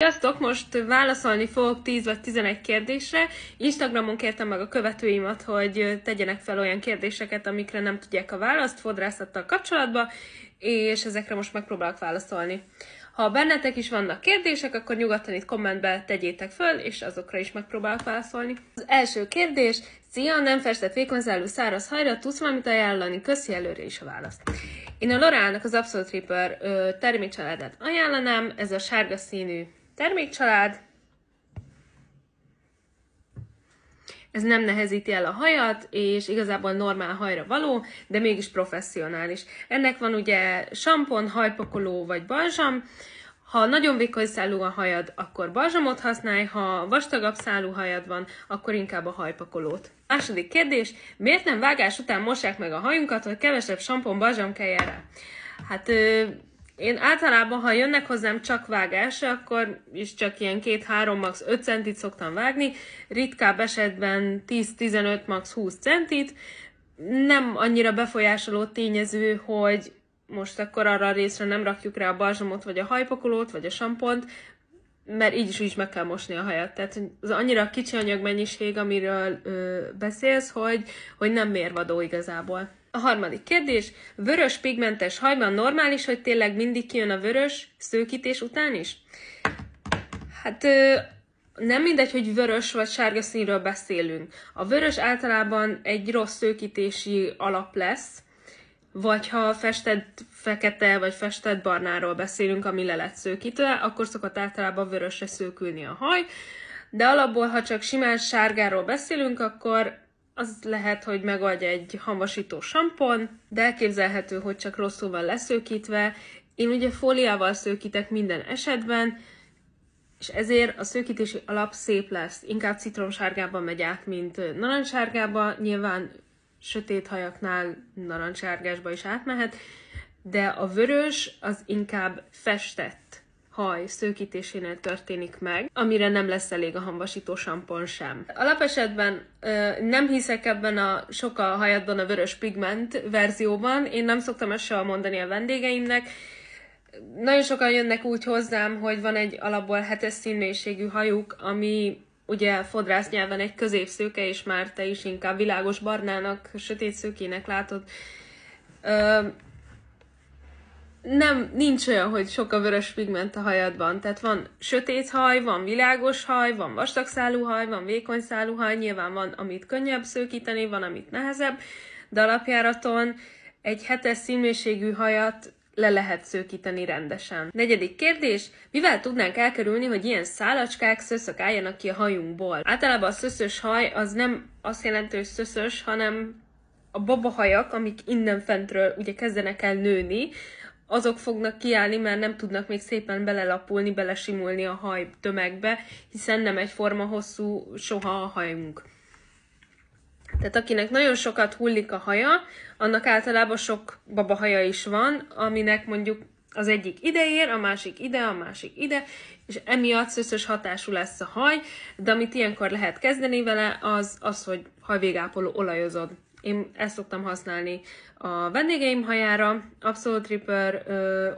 Sziasztok! Most válaszolni fogok 10 vagy 11 kérdésre. Instagramon kértem meg a követőimat, hogy tegyenek fel olyan kérdéseket, amikre nem tudják a választ fodrászattal kapcsolatban, és ezekre most megpróbálok válaszolni. Ha bennetek is vannak kérdések, akkor nyugodtan itt kommentbe tegyétek föl, és azokra is megpróbálok válaszolni. Az első kérdés: szia, nem festett vékonyszálú száraz hajra, tudsz valamit ajánlani? Köszi előre is a választ. Én a L'Oréal-nak az Absolute Repair termékcsaládát ajánlanám, ez a sárga színű termékcsalád. Ez nem nehezíti el a hajat, és igazából normál hajra való, de mégis professzionális. Ennek van ugye sampon, hajpakoló vagy balzsam. Ha nagyon vékony szálú a hajad, akkor balzsamot használj, ha vastagabb szálú hajad van, akkor inkább a hajpakolót. Második kérdés: miért nem vágás után mossák meg a hajunkat, hogy kevesebb sampon, balzsam kelljen rá? Hát én általában, ha jönnek hozzám csak vágásra, akkor is csak ilyen 2-3, max. 5 centit szoktam vágni, ritkább esetben 10-15, max. 20 centit. Nem annyira befolyásoló tényező, hogy most akkor arra a részre nem rakjuk rá a balzsamot, vagy a hajpakolót, vagy a sampont, mert így is meg kell mosni a hajat. Tehát az annyira kicsi anyagmennyiség, amiről beszélsz, hogy nem mérvadó igazából. A harmadik kérdés: vörös pigmentes hajban normális, hogy tényleg mindig kijön a vörös szőkítés után is? Hát nem mindegy, hogy vörös vagy sárga színről beszélünk. A vörös általában egy rossz szőkítési alap lesz, vagy ha festett fekete vagy festett barnáról beszélünk, ami le lett szőkítve, akkor szokott általában vörösre szőkülni a haj, de alapból, ha csak simán sárgáról beszélünk, akkor az lehet, hogy megoldja egy hamvasító sampon, de elképzelhető, hogy csak rosszul van leszőkítve. Én ugye fóliával szőkítek minden esetben, és ezért a szőkítési alap szép lesz. Inkább citromsárgában megy át, mint narancssárgába. Nyilván sötét hajaknál narancssárgásba is átmehet, de a vörös az inkább festett haj szőkítésénél történik meg, amire nem lesz elég a hamvasító sampon sem. Alapesetben nem hiszek ebben a sok a hajadban a vörös pigment verzióban, én nem szoktam ezt soha mondani a vendégeimnek. Nagyon sokan jönnek úgy hozzám, hogy van egy alapból 7-es színmélységű hajuk, ami ugye fodrász nyelven egy középszőke, és már te is inkább világos barnának, sötét szőkének látod. Nincs olyan, hogy sok a vörös pigment a hajadban. Tehát van sötét haj, van világos haj, van vastagszálú haj, van vékony szálú haj, nyilván van, amit könnyebb szőkíteni, van, amit nehezebb, de alapjáraton egy 7-es színmélységű hajat le lehet szőkíteni rendesen. Negyedik kérdés: mivel tudnánk elkerülni, hogy ilyen szálacskák, szöszök álljanak ki a hajunkból? Általában a szöszös haj az nem azt jelenti, hogy szöszös, hanem a babahajak, amik innen fentről ugye kezdenek el nőni, azok fognak kiállni, mert nem tudnak még szépen belelapulni, belesimulni a haj tömegbe, hiszen nem egyforma hosszú soha a hajunk. Tehát akinek nagyon sokat hullik a haja, annak általában sok babahaja is van, aminek mondjuk az egyik ide ér, a másik ide, és emiatt szöszös hatású lesz a haj, de amit ilyenkor lehet kezdeni vele, az hogy hajvégápoló olajozod. Én ezt szoktam használni a vendégeim hajára, Absolute Repair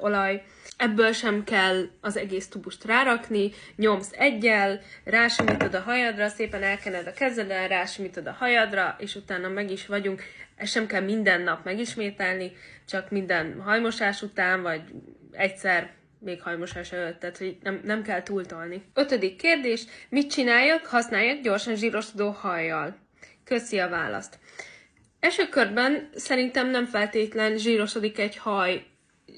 olaj. Ebből sem kell az egész tubust rárakni, nyomsz eggyel, rásimítod a hajadra, szépen elkened a kezeden, rásimítod a hajadra, és utána meg is vagyunk. Ezt sem kell minden nap megismételni, csak minden hajmosás után, vagy egyszer még hajmosás előtt, tehát hogy nem kell túltolni. 5. kérdés: mit csináljak? Használjak gyorsan zsírosodó hajjal? Köszi a választ. Első körben szerintem nem feltétlen zsírosodik egy haj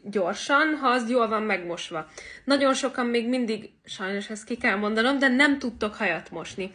gyorsan, ha az jól van megmosva. Nagyon sokan még mindig, sajnos ezt ki kell mondanom, de nem tudtok hajat mosni.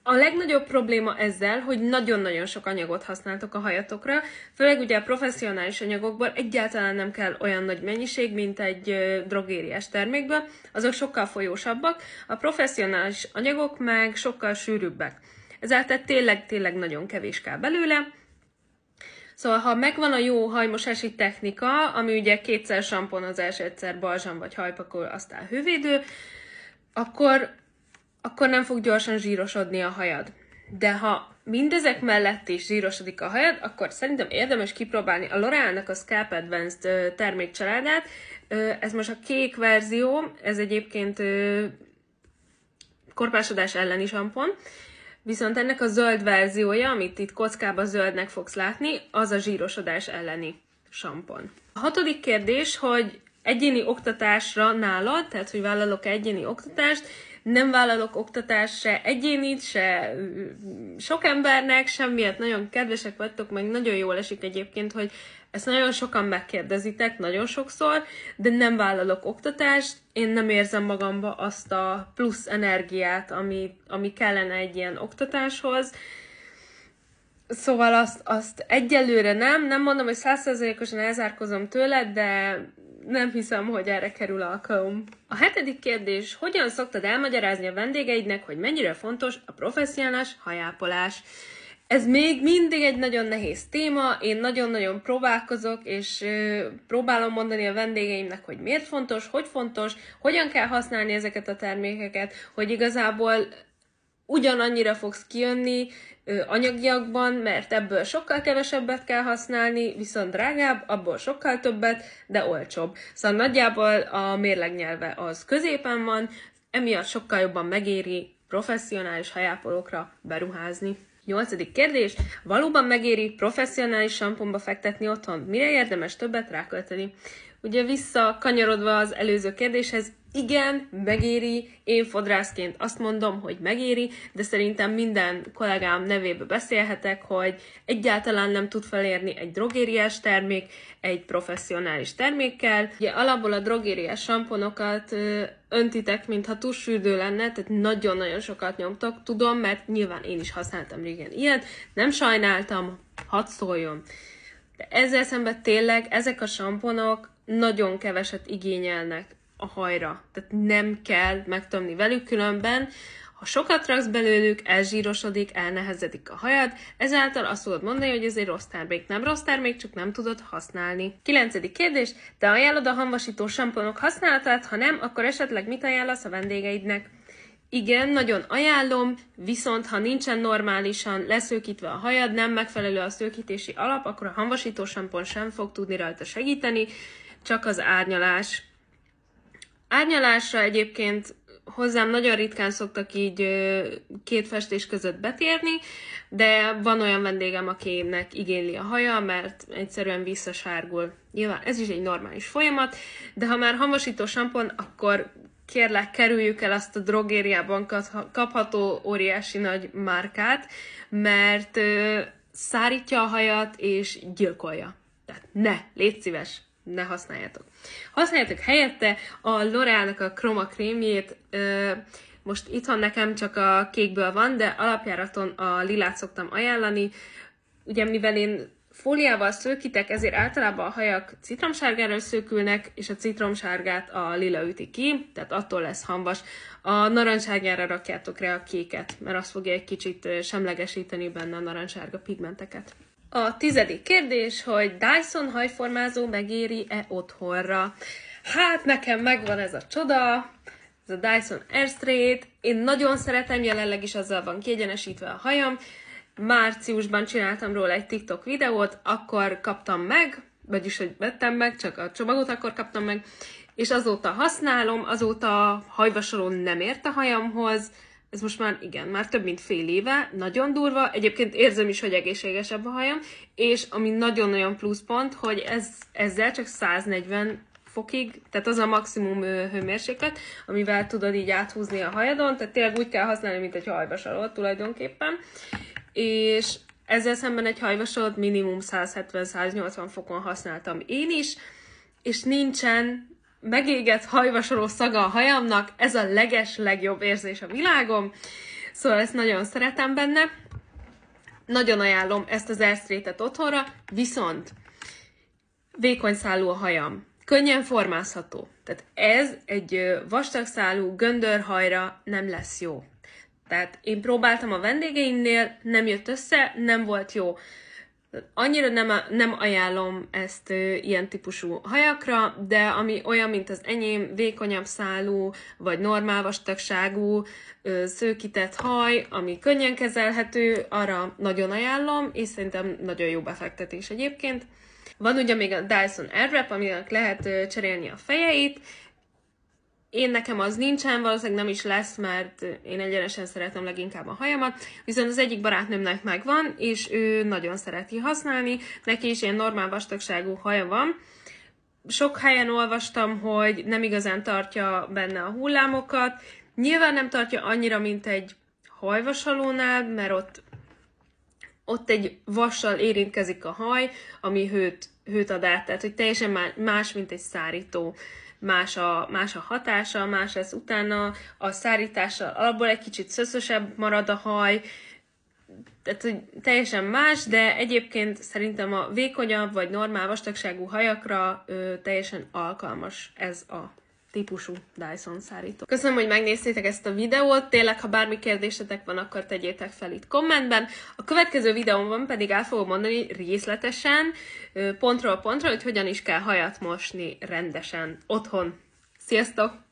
A legnagyobb probléma ezzel, hogy nagyon-nagyon sok anyagot használtok a hajatokra, főleg ugye a professzionális anyagokból egyáltalán nem kell olyan nagy mennyiség, mint egy drogériás termékből, azok sokkal folyósabbak, a professzionális anyagok meg sokkal sűrűbbek. Ezáltal tényleg nagyon kevés kell belőle. Szóval, ha megvan a jó hajmosási technika, ami ugye 2-szer samponozás, 1-szer balzsam vagy hajpakoló, aztán hővédő, akkor nem fog gyorsan zsírosodni a hajad. De ha mindezek mellett is zsírosodik a hajad, akkor szerintem érdemes kipróbálni a L'Oréal-nak a Scalp Advanced termékcsaládát, Ez most a kék verzió, ez egyébként korpásodás elleni sampon, viszont ennek a zöld verziója, amit itt kockában zöldnek fogsz látni, az a zsírosodás elleni sampon. A 6. kérdés, hogy egyéni oktatásra nálad, tehát hogy vállalok egyéni oktatást, nem vállalok oktatást se egyénit, se sok embernek, semmiért nagyon kedvesek vagytok, meg nagyon jól esik egyébként, hogy ezt nagyon sokan megkérdezitek, nagyon sokszor, de nem vállalok oktatást, én nem érzem magamba azt a plusz energiát, ami kellene egy ilyen oktatáshoz. Szóval azt egyelőre nem mondom, hogy 100%-osan elzárkozom tőle, de nem hiszem, hogy erre kerül alkalom. A 7. kérdés, hogyan szoktad elmagyarázni a vendégeidnek, hogy mennyire fontos a professzionális hajápolás? Ez még mindig egy nagyon nehéz téma, én nagyon-nagyon próbálkozok, és próbálom mondani a vendégeimnek, hogy miért fontos, hogyan kell használni ezeket a termékeket, hogy igazából ugyanannyira fogsz kijönni anyagiakban, mert ebből sokkal kevesebbet kell használni, viszont drágább, abból sokkal többet, de olcsóbb. Szóval nagyjából a mérlegnyelve az középen van, emiatt sokkal jobban megéri professzionális hajápolókra beruházni. 8. kérdés. Valóban megéri professzionális samponba fektetni otthon? Mire érdemes többet rákölteni? Ugye visszakanyarodva az előző kérdéshez, igen, megéri, én fodrászként azt mondom, hogy megéri, de szerintem minden kollégám nevébe beszélhetek, hogy egyáltalán nem tud felérni egy drogériás termék egy professzionális termékkel. Ugye alapból a drogériás samponokat öntitek, mintha tusfürdő lenne, tehát nagyon-nagyon sokat nyomtok, tudom, mert nyilván én is használtam régen ilyet, nem sajnáltam, hadd szóljon. De ezzel szemben tényleg ezek a samponok nagyon keveset igényelnek a hajra. Tehát nem kell megtömni velük, különben, ha sokat raksz belőlük, elzsírosodik, elnehezedik a hajad, ezáltal azt tudod mondani, hogy ez egy rossz termék. Nem rossz termék, csak nem tudod használni. 9. kérdés. Te ajánlod a hamvasító samponok használatát, ha nem, akkor esetleg mit ajánlasz a vendégeidnek? Igen, nagyon ajánlom, viszont ha nincsen normálisan leszőkítve a hajad, nem megfelelő a szőkítési alap, akkor a hamvasító sampon sem fog tudni rajta segíteni, csak az árnyalás. Árnyalásra egyébként hozzám nagyon ritkán szoktak így két festés között betérni, de van olyan vendégem, akinek igényli a haja, mert egyszerűen visszasárgul. Nyilván ez is egy normális folyamat, de ha már hamvasító sampon, akkor kérlek, kerüljük el azt a drogériában kapható óriási nagy márkát, mert szárítja a hajat és gyilkolja. Tehát légy szíves, ne használjátok. Használjátok helyette a L'Oréalnak a Chroma krémjét, most itthon nekem csak a kékből van, de alapjáraton a lilát szoktam ajánlani. Ugye mivel én fóliával szőkítek, ezért általában a hajak citromsárgára szőkülnek, és a citromsárgát a lila üti ki, tehát attól lesz hamvas. A narancssárgára rakjátok rá a kéket, mert azt fogja egy kicsit semlegesíteni benne a narancssárga pigmenteket. A 10. kérdés, hogy Dyson hajformázó megéri-e otthonra? Hát nekem megvan ez a csoda, ez a Dyson Airstraight, én nagyon szeretem, jelenleg is azzal van kiegyenesítve a hajam. Márciusban csináltam róla egy TikTok videót, akkor kaptam meg, vagyis hogy vettem meg, csak a csomagot akkor kaptam meg, és azóta használom, azóta hajvasaló nem ért a hajamhoz, ez most már igen, már több mint fél éve, nagyon durva, egyébként érzem is, hogy egészségesebb a hajam, és ami nagyon-nagyon pluszpont, hogy ezzel csak 140 fokig, tehát az a maximum hőmérséklet, amivel tudod így áthúzni a hajadon, tehát tényleg úgy kell használni, mint egy hajvasalót tulajdonképpen, és ezzel szemben egy hajvasalót minimum 170-180 fokon használtam én is, és nincsen megégett hajvasaló szaga a hajamnak, ez a legjobb érzés a világon, szóval ezt nagyon szeretem benne. Nagyon ajánlom ezt az Airstraight-et otthonra, viszont vékony szálú a hajam, könnyen formázható, tehát ez egy vastagszálú göndörhajra nem lesz jó. Tehát én próbáltam a vendégeimnél, nem jött össze, nem volt jó. Annyira nem ajánlom ezt ilyen típusú hajakra, de ami olyan, mint az enyém, vékonyabb szálú, vagy normál vastagságú, szőkített haj, ami könnyen kezelhető, arra nagyon ajánlom, és szerintem nagyon jó befektetés egyébként. Van ugye még a Dyson Airwrap, aminek lehet cserélni a fejeit. Nekem az nincsen, valószínűleg nem is lesz, mert én egyenesen szeretem leginkább a hajamat, viszont az egyik barátnőmnek megvan, és ő nagyon szereti használni, neki is ilyen normál vastagságú haja van. Sok helyen olvastam, hogy nem igazán tartja benne a hullámokat, nyilván nem tartja annyira, mint egy hajvasalónál, mert ott egy vassal érintkezik a haj, ami hőt ad át, tehát hogy teljesen más, mint egy szárító. Más a hatása, más lesz utána, a szárítással alapból egy kicsit szöszösebb marad a haj, tehát hogy teljesen más, de egyébként szerintem a vékonyabb vagy normál vastagságú hajakra teljesen alkalmas ez a típusú Dyson szárító. Köszönöm, hogy megnéztétek ezt a videót, tényleg, ha bármi kérdésetek van, akkor tegyétek fel itt kommentben. A következő videómban pedig el fogom mondani részletesen, pontról pontra, hogy hogyan is kell hajat mosni rendesen otthon. Sziasztok!